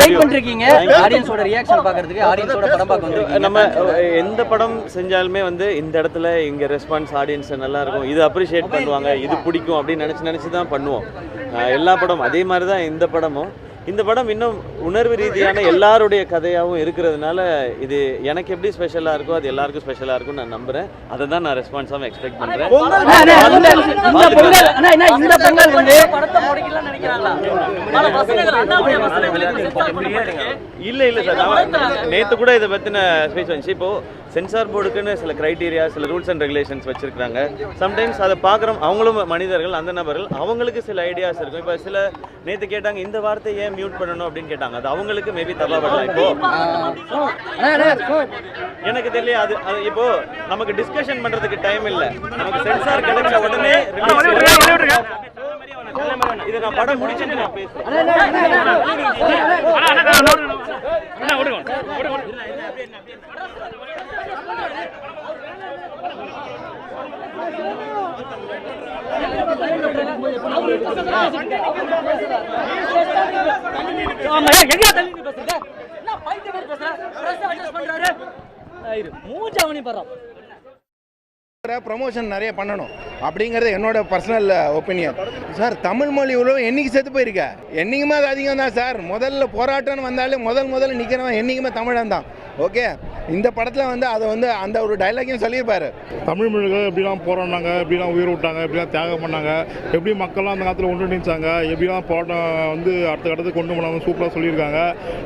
Wait பண்ணிருக்கீங்க ஆடியன்ஸோட reaction பார்க்கிறதுக்கு, ஆடியன்ஸோட படம் பார்க்க வந்திருக்கீங்க. நம்ம எந்த படம் செஞ்சாலுமே வந்து இந்த இடத்துல இங்கே ரெஸ்பான்ஸ் ஆடியன்ஸ் நல்லா இருக்கும், இது அப்ரிஷியேட் பண்ணுவாங்க, இது பிடிக்கும் அப்படின்னு நினச்சி தான் பண்ணுவோம். எல்லா படம் அதே மாதிரி தான் இந்த படமும். இந்த படம் இன்னும் உணர்வு ரீதியான எல்லாருடைய கதையாகவும் இருக்கிறதுனால இது எனக்கு எப்படி ஸ்பெஷலாக இருக்கோ அது எல்லாருக்கும் ஸ்பெஷலாக இருக்கும்னு நான் நம்புகிறேன். அதை தான் நான் ரெஸ்பான்ஸாக எக்ஸ்பெக்ட் பண்ணுறேன். இல்லை சார், நேற்று கூட இதை பற்றின ஸ்பீச் வந்துச்சு. இப்போது சென்சார் போர்டுக்குன்னு சில க்ரைட்டீரியா, சில ரூல்ஸ் அண்ட் ரெகுலேஷன்ஸ் வச்சுருக்காங்க. சம்டைம்ஸ் அதை பார்க்குறோம், அவங்களும் மனிதர்கள், அந்த நபர்கள், அவங்களுக்கு சில ஐடியாஸ் இருக்கும். இப்போ சில நேற்று கேட்டாங்க இந்த வார்த்தை ஏன் மியூட் பண்ணணும் அப்படின்னு கேட்டாங்க. அது அவங்களுக்கு மேபி தப்பா பண்ணலாம். இப்போ எனக்கு தெரியல, அது இப்போ நமக்கு டிஸ்கஷன் பண்றதுக்கு டைம் இல்லை. நமக்கு சென்சார் கிடைச்ச உடனே இது நான் படம் முடிச்சுட்டு நான் பேசுறேன். ப்ரமோஷன் நிறைய பண்ணணும் அப்படிங்கிறது என்னோட பர்சனல் ஒப்பீனியன் சார். தமிழ் மொழி உறவு என்னைக்கு செத்து போயிருக்க, என்னைக்குமே அது அதிகம் தான் சார். முதல்ல போராட்டம்னு வந்தாலே முதல்ல நிற்கிறவன் என்னைக்குமே தமிழன் தான். ஓகே, இந்த படத்தில் வந்து அதை வந்து அந்த ஒரு டைலாக்கையும் சொல்லியிருப்பாரு. தமிழ் மொழிகள் எப்படிலாம் போராடினாங்க, எப்படிலாம் உயிர் விட்டாங்க, எப்படிலாம் தியாகம் பண்ணாங்க, எப்படி மக்கள்லாம் அந்த காலத்தில் ஒன்றிணைச்சாங்க, எப்படிலாம் போராட்டம் வந்து அடுத்த கட்டத்துக்கு கொண்டு போனாங்க சூப்பராக சொல்லியிருக்காங்க.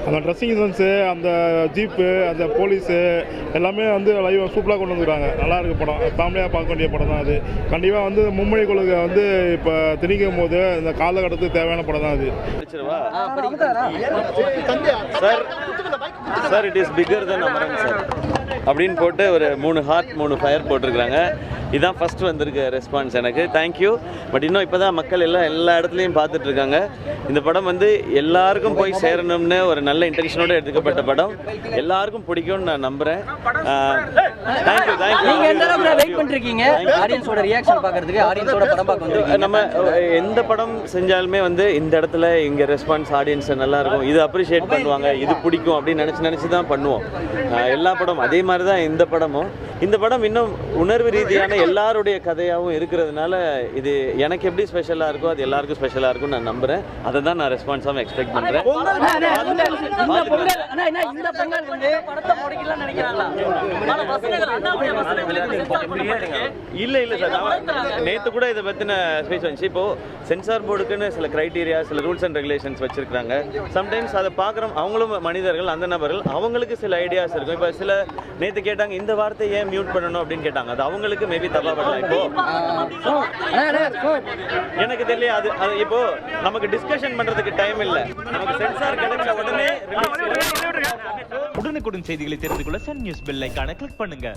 அந்த ட்ரெஸ்ஸிங் சென்ஸு, அந்த ஜீப்பு, அந்த போலீஸு எல்லாமே வந்து லைவ் சூப்பராக கொண்டு வந்துருக்காங்க. நல்லா இருக்கு படம், ஃபேமிலியாக பார்க்க வேண்டிய படம் தான் அது. கண்டிப்பாக வந்து மும்மொழி கொள்கை வந்து இப்போ திணிக்கும் போது இந்த காலகட்டத்துக்கு தேவையான படம் தான் அது. Sir it is bigger then Amaran sir அப்படின்னு போட்டு ஒரு 3 ஹார்ட் 3 ஃபயர் போட்டிருக்கிறாங்க. இதுதான் ஃபஸ்ட்டு வந்திருக்க ரெஸ்பான்ஸ் எனக்கு. தேங்க்யூ. பட் இன்னும் இப்போ தான் மக்கள் எல்லா இடத்துலையும் பார்த்துட்ருக்காங்க. இந்த படம் வந்து எல்லாருக்கும் போய் சேரணும்னு ஒரு நல்ல இன்டென்ஷனோடு எடுத்துக்கப்பட்ட படம். எல்லாருக்கும் பிடிக்கும்னு நான் நம்புகிறேன். தேங்க்யூ. நீங்க எந்த அளவுக்கு வெயிட் பண்ணிருக்கீங்க ஆடியன்ஸோட ரியாக்ஷன் பார்க்கிறதுக்கு, ஆடியன்ஸோட படம் பார்க்க வந்திருக்கீங்க. நம்ம எந்த படம் செஞ்சாலுமே வந்து இந்த இடத்துல இங்கே ரெஸ்பான்ஸ் ஆடியன்ஸ் நல்லா இருக்கும், இது அப்ரிஷியேட் பண்ணுவாங்க, இது பிடிக்கும் அப்படின்னு நினச்சி தான் பண்ணுவோம். எல்லா படம் அதே மாதிரி தான் இந்த படமும். இந்த படம் இன்னும் உணர்வு ரீதியான எல்லாருடைய கதையாகவும் இருக்கிறதுனால இது எனக்கு எப்படி ஸ்பெஷலாக இருக்கோ அது எல்லாருக்கும் ஸ்பெஷலாக இருக்கும்னு நான் நம்புகிறேன். அதை தான் நான் ரெஸ்பான்ஸாக எக்ஸ்பெக்ட் பண்ணுறேன். இல்லை சார், நேற்று கூட இதை பற்றின ஸ்பீச் வந்துச்சு. இப்போது சென்சார் போர்டுக்குன்னு சில க்ரைட்டீரியா, சில ரூல்ஸ் அண்ட் ரெகுலேஷன்ஸ் வச்சுருக்காங்க. சம்டைம்ஸ் அதை பார்க்குறோம், அவங்களும் மனிதர்கள், அந்த நபர்கள், அவங்களுக்கு சில ஐடியாஸ் இருக்கும். இப்போ சில நேற்று கேட்டாங்க இந்த வார்த்தை ஏன் மியூட் பண்ணணும் அப்படின்னு கேட்டாங்க. அது அவங்களுக்கு மேபி தப்பா பண்ணலாம். இப்போ எனக்கு தெரியல, அது இப்போ நமக்கு டிஸ்கஷன் பண்றதுக்கு டைம் இல்லை. நமக்கு சென்சார் கிடைச்ச உடனே உடனுக்குடன் செய்திகளை தெரிந்து கொள்ள சன் நியூஸ் பெல் ஐகானை கிளிக் பண்ணுங்க.